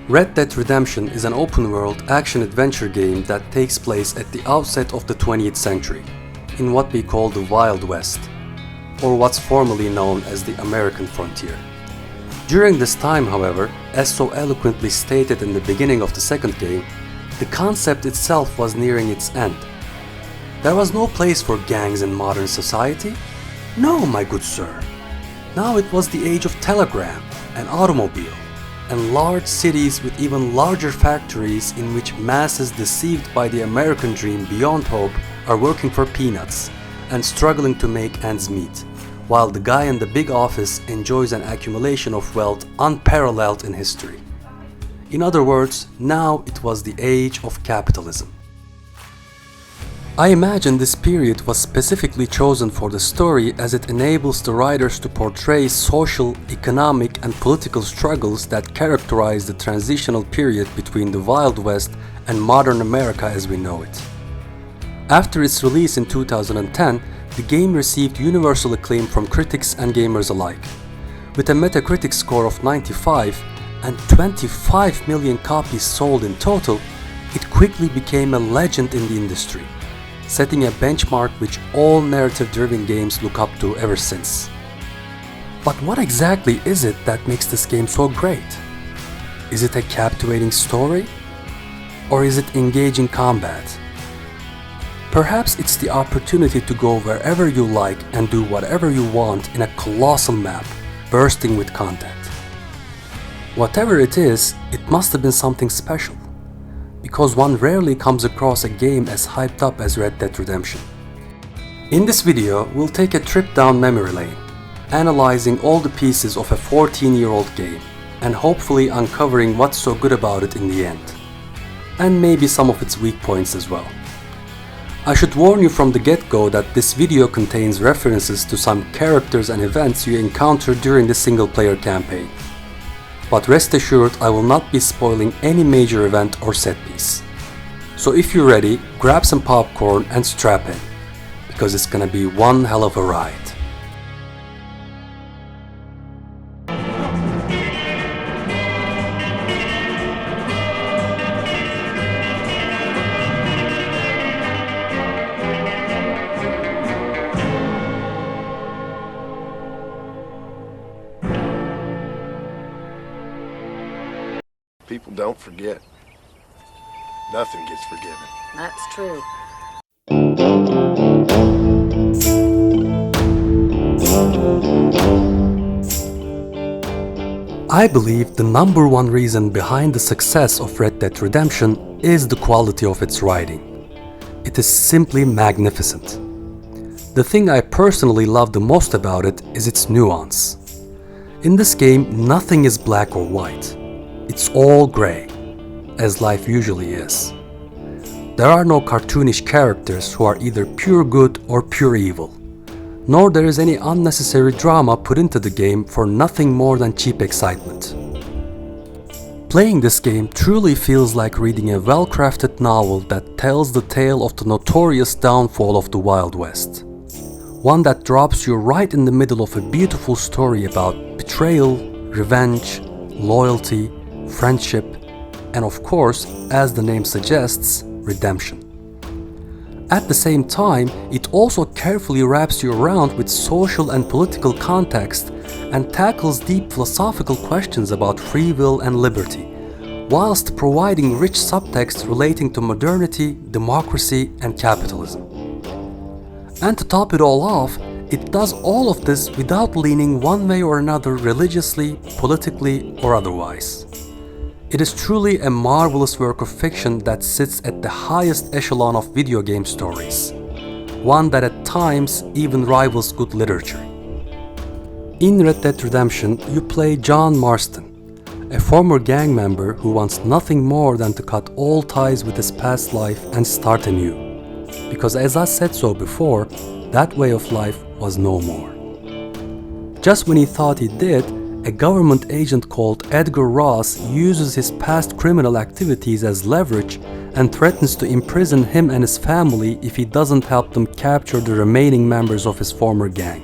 Red Dead Redemption is an open-world action-adventure game that takes place at the outset of the 20th century, in what we call the Wild West, or what's formerly known as the American frontier. During this time, however, as so eloquently stated in the beginning of the second game, the concept itself was nearing its end. There was no place for gangs in modern society. No, my good sir. Now it was the age of telegram and automobile, and large cities with even larger factories in which masses deceived by the American dream beyond hope are working for peanuts and struggling to make ends meet, while the guy in the big office enjoys an accumulation of wealth unparalleled in history. In other words, now it was the age of capitalism. I imagine this period was specifically chosen for the story as it enables the writers to portray social, economic, and political struggles that characterize the transitional period between the Wild West and modern America as we know it. After its release in 2010, the game received universal acclaim from critics and gamers alike. With a Metacritic score of 95 and 25 million copies sold in total, it quickly became a legend in the industry, setting a benchmark which all narrative-driven games look up to ever since. But what exactly is it that makes this game so great? Is it a captivating story? Or is it engaging combat? Perhaps it's the opportunity to go wherever you like and do whatever you want in a colossal map, bursting with content. Whatever it is, it must have been something special, because one rarely comes across a game as hyped up as Red Dead Redemption. In this video, we'll take a trip down memory lane, analyzing all the pieces of a 14-year-old game, and hopefully uncovering what's so good about it in the end, and maybe some of its weak points as well. I should warn you from the get-go that this video contains references to some characters and events you encounter during the single-player campaign. But rest assured, I will not be spoiling any major event or set piece. So if you're ready, grab some popcorn and strap in, because it's gonna be one hell of a ride. People don't forget. Nothing gets forgiven. That's true. I believe the number one reason behind the success of Red Dead Redemption is the quality of its writing. It is simply magnificent. The thing I personally love the most about it is its nuance. In this game, nothing is black or white. It's all grey, as life usually is. There are no cartoonish characters who are either pure good or pure evil, nor there is any unnecessary drama put into the game for nothing more than cheap excitement. Playing this game truly feels like reading a well-crafted novel that tells the tale of the notorious downfall of the Wild West. One that drops you right in the middle of a beautiful story about betrayal, revenge, loyalty, friendship, and of course, as the name suggests, redemption. At the same time, it also carefully wraps you around with social and political context and tackles deep philosophical questions about free will and liberty, whilst providing rich subtext relating to modernity, democracy, and capitalism. And to top it all off, it does all of this without leaning one way or another religiously, politically, or otherwise. It is truly a marvelous work of fiction that sits at the highest echelon of video game stories, one that at times even rivals good literature. In Red Dead Redemption, you play John Marston, a former gang member who wants nothing more than to cut all ties with his past life and start anew, because as I said so before, that way of life was no more. Just when he thought he did, a government agent called Edgar Ross uses his past criminal activities as leverage and threatens to imprison him and his family if he doesn't help them capture the remaining members of his former gang.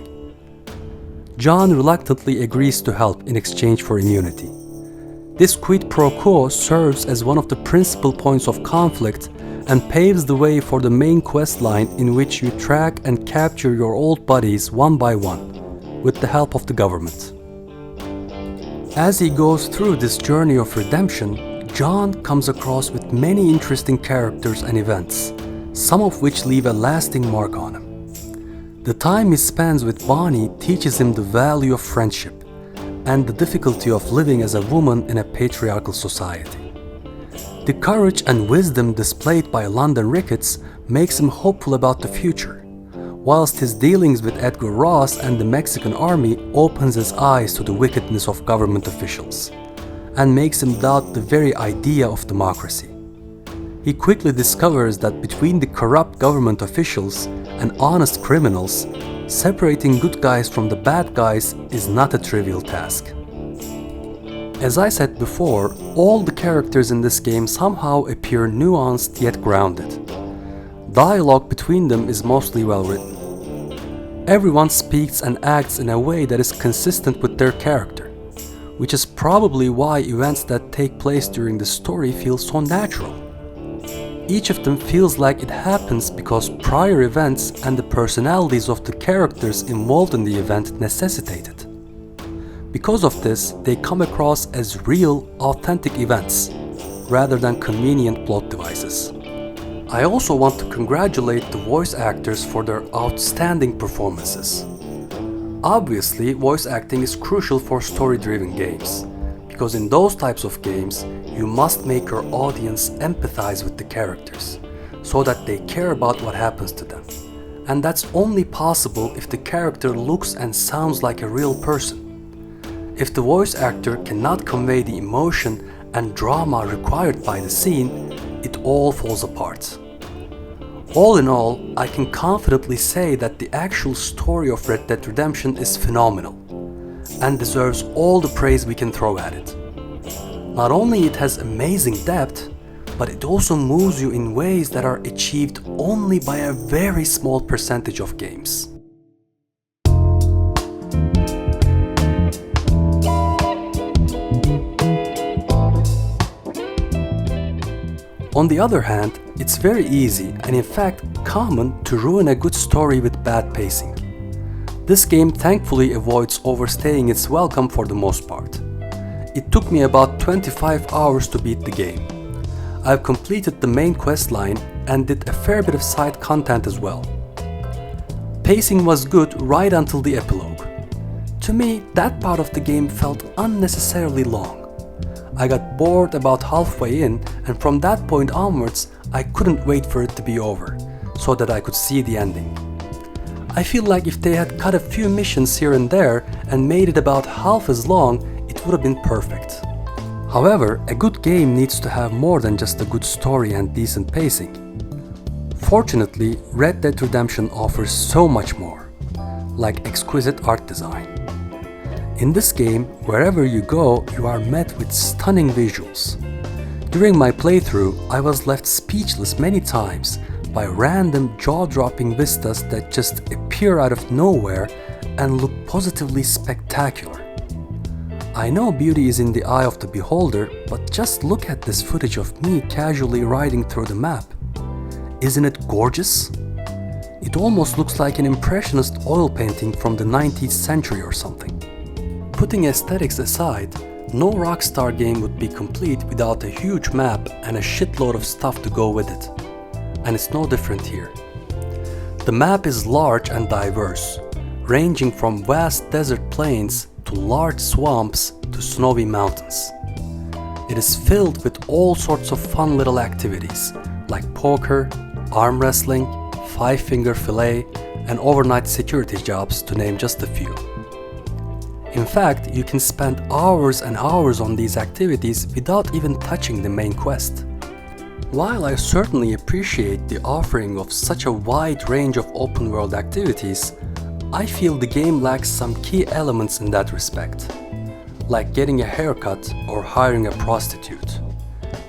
John reluctantly agrees to help in exchange for immunity. This quid pro quo serves as one of the principal points of conflict and paves the way for the main quest line in which you track and capture your old buddies one by one, with the help of the government. As he goes through this journey of redemption, John comes across with many interesting characters and events, some of which leave a lasting mark on him. The time he spends with Bonnie teaches him the value of friendship and the difficulty of living as a woman in a patriarchal society. The courage and wisdom displayed by London Ricketts makes him hopeful about the future, whilst his dealings with Edgar Ross and the Mexican army opens his eyes to the wickedness of government officials and makes him doubt the very idea of democracy. He quickly discovers that between the corrupt government officials and honest criminals, separating good guys from the bad guys is not a trivial task. As I said before, all the characters in this game somehow appear nuanced yet grounded. Dialogue between them is mostly well written. Everyone speaks and acts in a way that is consistent with their character, which is probably why events that take place during the story feel so natural. Each of them feels like it happens because prior events and the personalities of the characters involved in the event necessitate it. Because of this, they come across as real, authentic events, rather than convenient plot devices. I also want to congratulate the voice actors for their outstanding performances. Obviously, voice acting is crucial for story-driven games, because in those types of games, you must make your audience empathize with the characters, so that they care about what happens to them. And that's only possible if the character looks and sounds like a real person. If the voice actor cannot convey the emotion and drama required by the scene, it all falls apart. All in all, I can confidently say that the actual story of Red Dead Redemption is phenomenal and deserves all the praise we can throw at it. Not only it has amazing depth, but it also moves you in ways that are achieved only by a very small percentage of games. On the other hand, it's very easy and in fact common to ruin a good story with bad pacing. This game thankfully avoids overstaying its welcome for the most part. It took me about 25 hours to beat the game. I've completed the main quest line and did a fair bit of side content as well. Pacing was good right until the epilogue. To me, that part of the game felt unnecessarily long. I got bored about halfway in, and from that point onwards, I couldn't wait for it to be over, so that I could see the ending. I feel like if they had cut a few missions here and there and made it about half as long, it would have been perfect. However, a good game needs to have more than just a good story and decent pacing. Fortunately, Red Dead Redemption offers so much more, like exquisite art design. In this game, wherever you go, you are met with stunning visuals. During my playthrough, I was left speechless many times by random jaw-dropping vistas that just appear out of nowhere and look positively spectacular. I know beauty is in the eye of the beholder, but just look at this footage of me casually riding through the map. Isn't it gorgeous? It almost looks like an impressionist oil painting from the 19th century or something. Putting aesthetics aside, no Rockstar game would be complete without a huge map and a shitload of stuff to go with it. And it's no different here. The map is large and diverse, ranging from vast desert plains to large swamps to snowy mountains. It is filled with all sorts of fun little activities like poker, arm wrestling, five-finger fillet, and overnight security jobs, to name just a few. In fact, you can spend hours and hours on these activities without even touching the main quest. While I certainly appreciate the offering of such a wide range of open-world activities, I feel the game lacks some key elements in that respect, like getting a haircut or hiring a prostitute,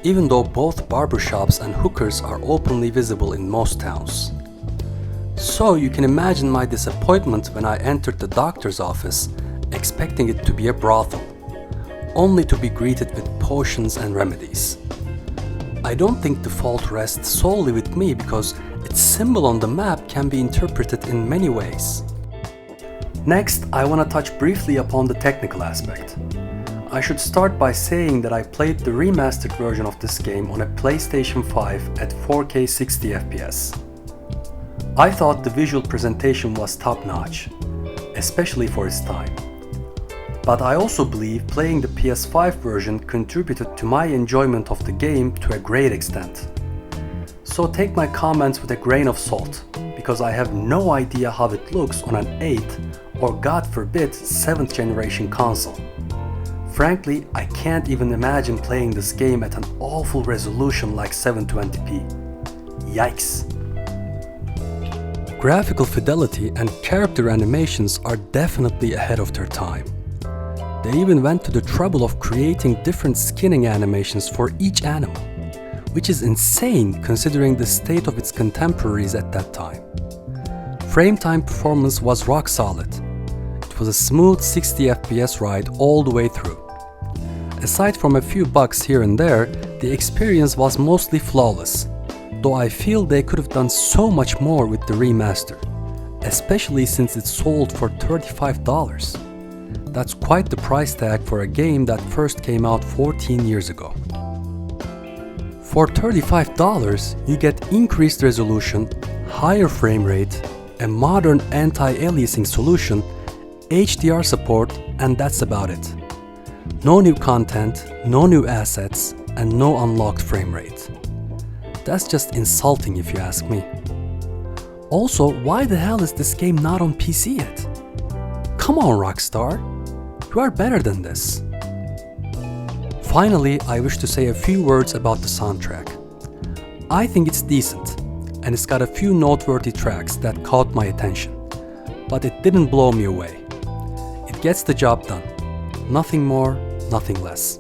even though both barbershops and hookers are openly visible in most towns. So you can imagine my disappointment when I entered the doctor's office expecting it to be a brothel, only to be greeted with potions and remedies. I don't think the fault rests solely with me because its symbol on the map can be interpreted in many ways. Next, I want to touch briefly upon the technical aspect. I should start by saying that I played the remastered version of this game on a PlayStation 5 at 4K 60 FPS. I thought the visual presentation was top-notch, especially for its time. But I also believe playing the PS5 version contributed to my enjoyment of the game to a great extent. So take my comments with a grain of salt, because I have no idea how it looks on an 8th or god forbid 7th generation console. Frankly, I can't even imagine playing this game at an awful resolution like 720p. Yikes! Graphical fidelity and character animations are definitely ahead of their time. They even went to the trouble of creating different skinning animations for each animal, which is insane considering the state of its contemporaries at that time. Frame time performance was rock solid. It was a smooth 60 FPS ride all the way through. Aside from a few bugs here and there, the experience was mostly flawless, though I feel they could have done so much more with the remaster, especially since it sold for $35. That's quite the price tag for a game that first came out 14 years ago. For $35, you get increased resolution, higher frame rate, a modern anti-aliasing solution, HDR support, and that's about it. No new content, no new assets, and no unlocked frame rate. That's just insulting if you ask me. Also, why the hell is this game not on PC yet? Come on, Rockstar, you are better than this. Finally, I wish to say a few words about the soundtrack. I think it's decent, and it's got a few noteworthy tracks that caught my attention, but it didn't blow me away. It gets the job done. Nothing more, nothing less.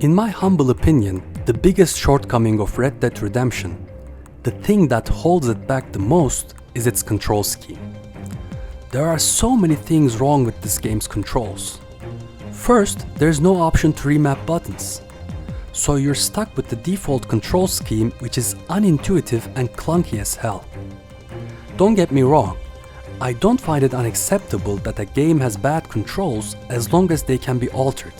In my humble opinion, the biggest shortcoming of Red Dead Redemption, the thing that holds it back the most, is its control scheme. There are so many things wrong with this game's controls. First, there's no option to remap buttons, so you're stuck with the default control scheme, which is unintuitive and clunky as hell. Don't get me wrong, I don't find it unacceptable that a game has bad controls as long as they can be altered.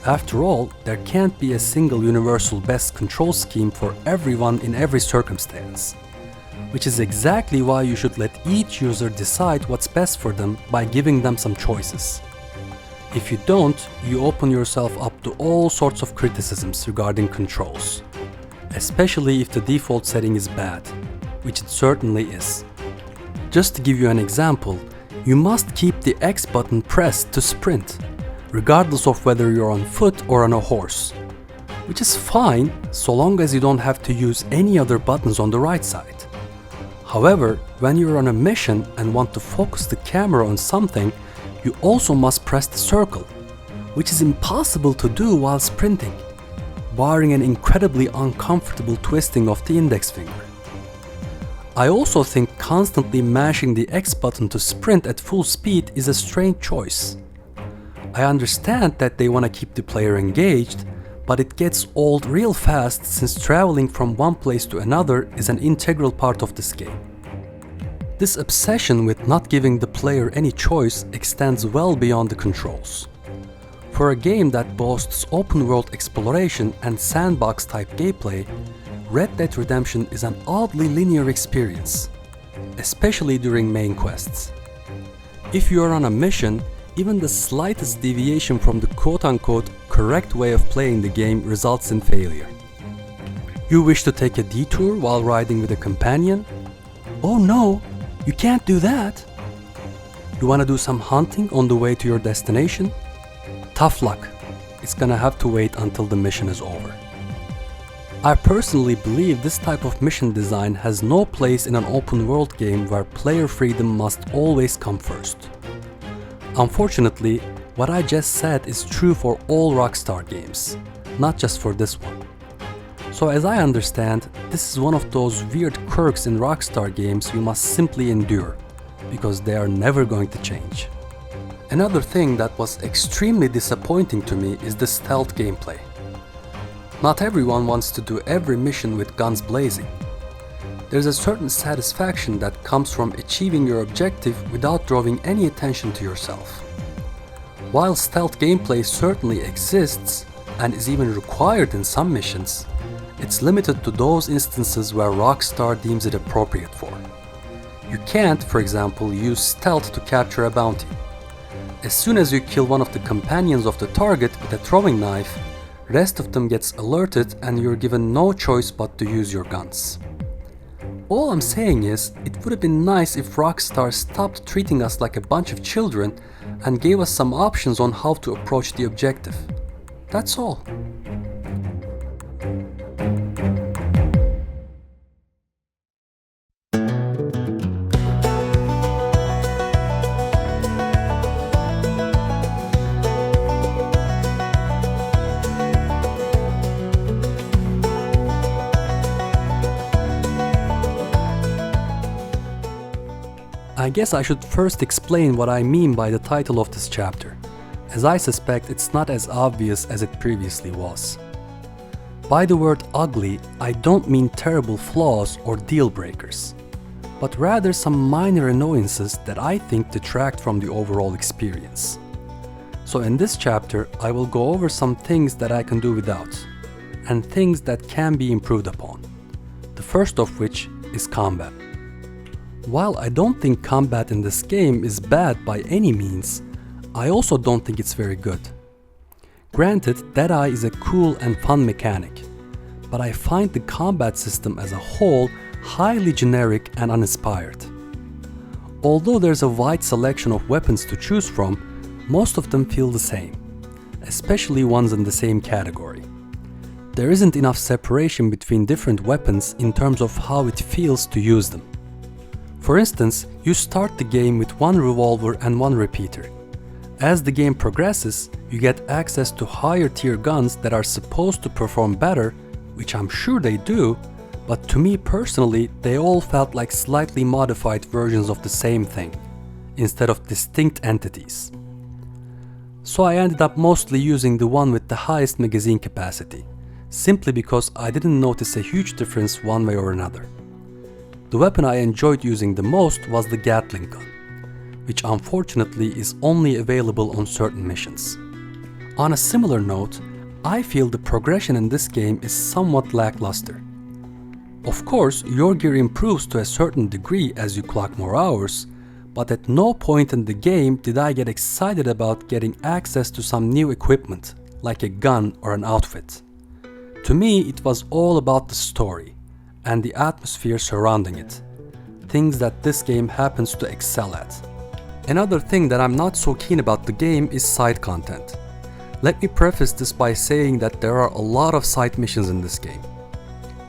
After all, there can't be a single universal best control scheme for everyone in every circumstance, which is exactly why you should let each user decide what's best for them by giving them some choices. If you don't, you open yourself up to all sorts of criticisms regarding controls, especially if the default setting is bad, which it certainly is. Just to give you an example, you must keep the X button pressed to sprint, regardless of whether you're on foot or on a horse, which is fine so long as you don't have to use any other buttons on the right side. However, when you're on a mission and want to focus the camera on something, you also must press the circle, which is impossible to do while sprinting, barring an incredibly uncomfortable twisting of the index finger. I also think constantly mashing the X button to sprint at full speed is a strange choice. I understand that they want to keep the player engaged, but it gets old real fast since traveling from one place to another is an integral part of this game. This obsession with not giving the player any choice extends well beyond the controls. For a game that boasts open-world exploration and sandbox-type gameplay, Red Dead Redemption is an oddly linear experience, especially during main quests. If you are on a mission, even the slightest deviation from the quote-unquote correct way of playing the game results in failure. You wish to take a detour while riding with a companion? Oh no, you can't do that! You want to do some hunting on the way to your destination? Tough luck, it's gonna have to wait until the mission is over. I personally believe this type of mission design has no place in an open world game where player freedom must always come first. Unfortunately, what I just said is true for all Rockstar games, not just for this one. So as I understand, this is one of those weird quirks in Rockstar games you must simply endure, because they are never going to change. Another thing that was extremely disappointing to me is the stealth gameplay. Not everyone wants to do every mission with guns blazing. There's a certain satisfaction that comes from achieving your objective without drawing any attention to yourself. While stealth gameplay certainly exists, and is even required in some missions, it's limited to those instances where Rockstar deems it appropriate for. You can't, for example, use stealth to capture a bounty. As soon as you kill one of the companions of the target with a throwing knife, rest of them gets alerted and you're given no choice but to use your guns. All I'm saying is, it would have been nice if Rockstar stopped treating us like a bunch of children and gave us some options on how to approach the objective. That's all. I guess I should first explain what I mean by the title of this chapter, as I suspect it's not as obvious as it previously was. By the word ugly, I don't mean terrible flaws or deal breakers, but rather some minor annoyances that I think detract from the overall experience. So in this chapter, I will go over some things that I can do without, and things that can be improved upon. The first of which is combat. While I don't think combat in this game is bad by any means, I also don't think it's very good. Granted, Deadeye is a cool and fun mechanic, but I find the combat system as a whole highly generic and uninspired. Although there's a wide selection of weapons to choose from, most of them feel the same, especially ones in the same category. There isn't enough separation between different weapons in terms of how it feels to use them. For instance, you start the game with one revolver and one repeater. As the game progresses, you get access to higher tier guns that are supposed to perform better, which I'm sure they do, but to me personally, they all felt like slightly modified versions of the same thing, instead of distinct entities. So I ended up mostly using the one with the highest magazine capacity, simply because I didn't notice a huge difference one way or another. The weapon I enjoyed using the most was the Gatling gun, which unfortunately is only available on certain missions. On a similar note, I feel the progression in this game is somewhat lackluster. Of course, your gear improves to a certain degree as you clock more hours, but at no point in the game did I get excited about getting access to some new equipment, like a gun or an outfit. To me, it was all about the story and the atmosphere surrounding it, things that this game happens to excel at. Another thing that I'm not so keen about the game is side content. Let me preface this by saying that there are a lot of side missions in this game.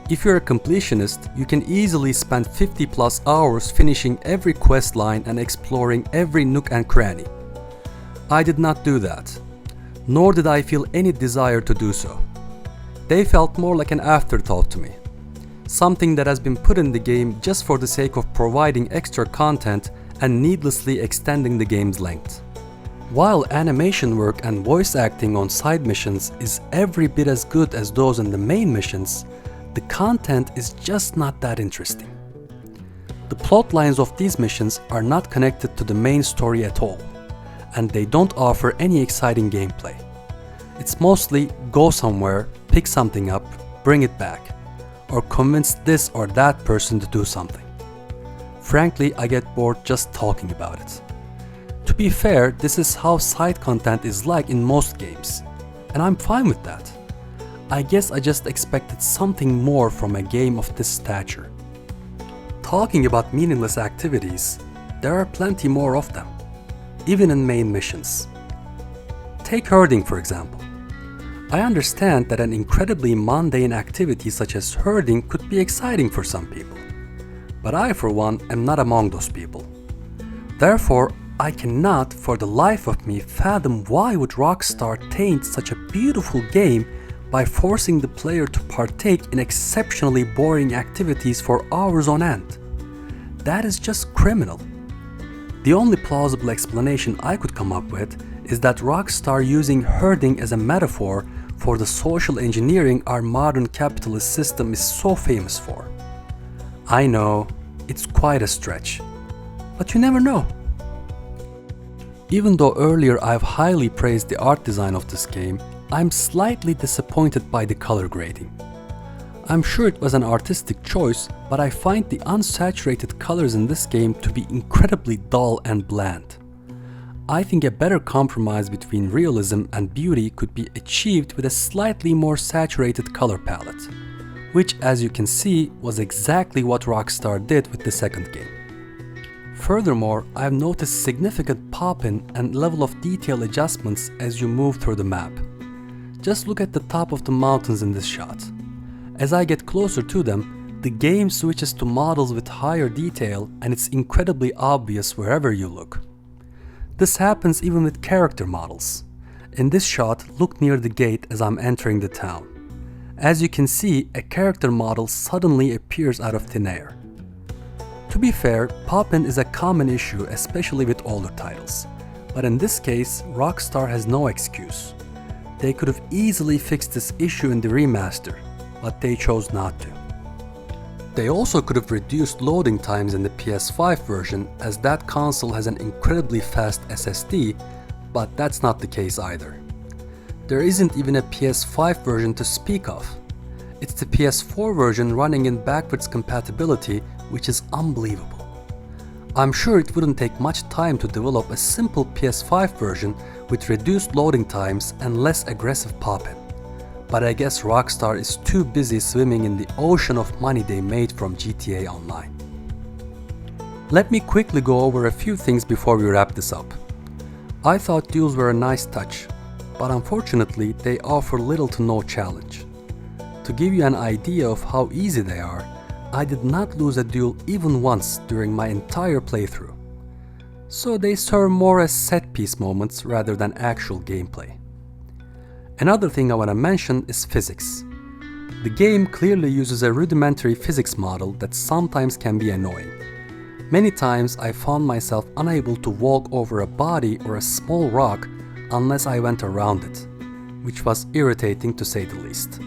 If you're a completionist, you can easily spend 50 plus hours finishing every quest line and exploring every nook and cranny. I did not do that, nor did I feel any desire to do so. They felt more like an afterthought to me. Something that has been put in the game just for the sake of providing extra content and needlessly extending the game's length. While animation work and voice acting on side missions is every bit as good as those in the main missions, the content is just not that interesting. The plot lines of these missions are not connected to the main story at all, and they don't offer any exciting gameplay. It's mostly go somewhere, pick something up, bring it back, or convince this or that person to do something. Frankly, I get bored just talking about it. To be fair, this is how side content is like in most games, and I'm fine with that. I guess I just expected something more from a game of this stature. Talking about meaningless activities, there are plenty more of them, even in main missions. Take herding for example. I understand that an incredibly mundane activity such as herding could be exciting for some people, but I for one am not among those people. Therefore, I cannot for the life of me fathom why would Rockstar taint such a beautiful game by forcing the player to partake in exceptionally boring activities for hours on end. That is just criminal. The only plausible explanation I could come up with is that Rockstar using herding as a metaphor for the social engineering our modern capitalist system is so famous for. I know, it's quite a stretch, but you never know. Even though earlier I've highly praised the art design of this game, I'm slightly disappointed by the color grading. I'm sure it was an artistic choice, but I find the unsaturated colors in this game to be incredibly dull and bland. I think a better compromise between realism and beauty could be achieved with a slightly more saturated color palette, which, as you can see, was exactly what Rockstar did with the second game. Furthermore, I've noticed significant pop-in and level of detail adjustments as you move through the map. Just look at the top of the mountains in this shot. As I get closer to them, the game switches to models with higher detail and it's incredibly obvious wherever you look. This happens even with character models. In this shot, look near the gate as I'm entering the town. As you can see, a character model suddenly appears out of thin air. To be fair, pop-in is a common issue, especially with older titles. But in this case, Rockstar has no excuse. They could have easily fixed this issue in the remaster, but they chose not to. They also could have reduced loading times in the PS5 version, as that console has an incredibly fast SSD, but that's not the case either. There isn't even a PS5 version to speak of. It's the PS4 version running in backwards compatibility, which is unbelievable. I'm sure it wouldn't take much time to develop a simple PS5 version with reduced loading times and less aggressive pop-in. But I guess Rockstar is too busy swimming in the ocean of money they made from GTA Online. Let me quickly go over a few things before we wrap this up. I thought duels were a nice touch, but unfortunately they offer little to no challenge. To give you an idea of how easy they are, I did not lose a duel even once during my entire playthrough. So they serve more as set-piece moments rather than actual gameplay. Another thing I want to mention is physics. The game clearly uses a rudimentary physics model that sometimes can be annoying. Many times I found myself unable to walk over a body or a small rock unless I went around it, which was irritating to say the least.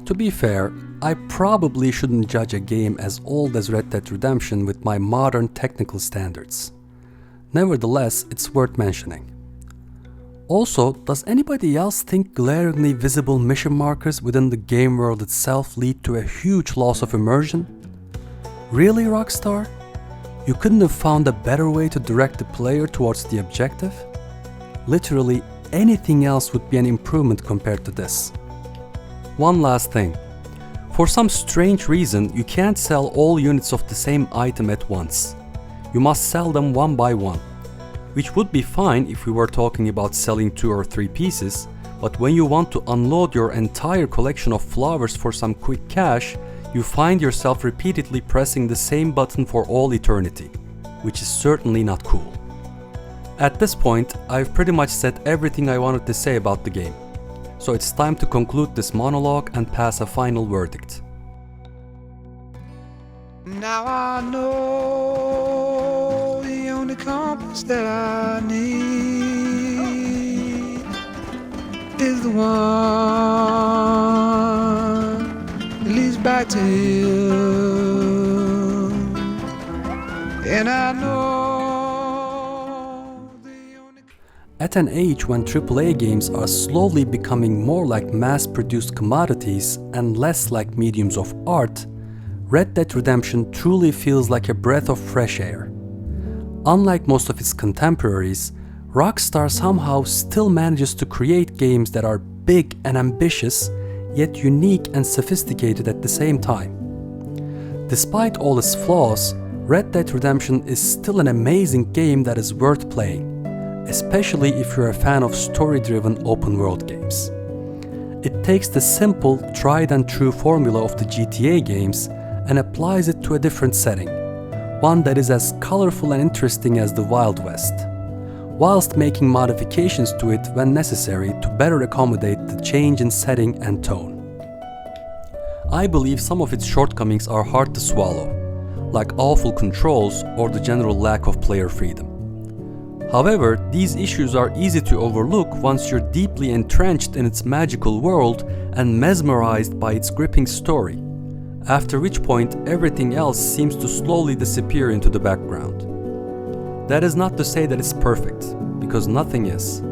To be fair, I probably shouldn't judge a game as old as Red Dead Redemption with my modern technical standards. Nevertheless, it's worth mentioning. Also, does anybody else think glaringly visible mission markers within the game world itself lead to a huge loss of immersion? Really, Rockstar? You couldn't have found a better way to direct the player towards the objective? Literally anything else would be an improvement compared to this. One last thing. For some strange reason, you can't sell all units of the same item at once. You must sell them one by one, which would be fine if we were talking about selling 2 or 3 pieces, but when you want to unload your entire collection of flowers for some quick cash, you find yourself repeatedly pressing the same button for all eternity, which is certainly not cool. At this point, I've pretty much said everything I wanted to say about the game. So it's time to conclude this monologue and pass a final verdict. Now I know the only compass that I need is the one that leads back to you. And I know. At an age when AAA games are slowly becoming more like mass-produced commodities and less like mediums of art, Red Dead Redemption truly feels like a breath of fresh air. Unlike most of its contemporaries, Rockstar somehow still manages to create games that are big and ambitious, yet unique and sophisticated at the same time. Despite all its flaws, Red Dead Redemption is still an amazing game that is worth playing, especially if you're a fan of story-driven open-world games. It takes the simple, tried-and-true formula of the GTA games and applies it to a different setting, one that is as colorful and interesting as the Wild West, whilst making modifications to it when necessary to better accommodate the change in setting and tone. I believe some of its shortcomings are hard to swallow, like awful controls or the general lack of player freedom. However, these issues are easy to overlook once you're deeply entrenched in its magical world and mesmerized by its gripping story, after which point everything else seems to slowly disappear into the background. That is not to say that it's perfect, because nothing is.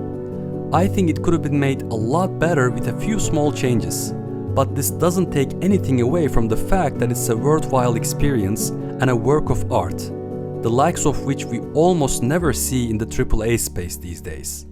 I think it could have been made a lot better with a few small changes, but this doesn't take anything away from the fact that it's a worthwhile experience and a work of art, the likes of which we almost never see in the AAA space these days.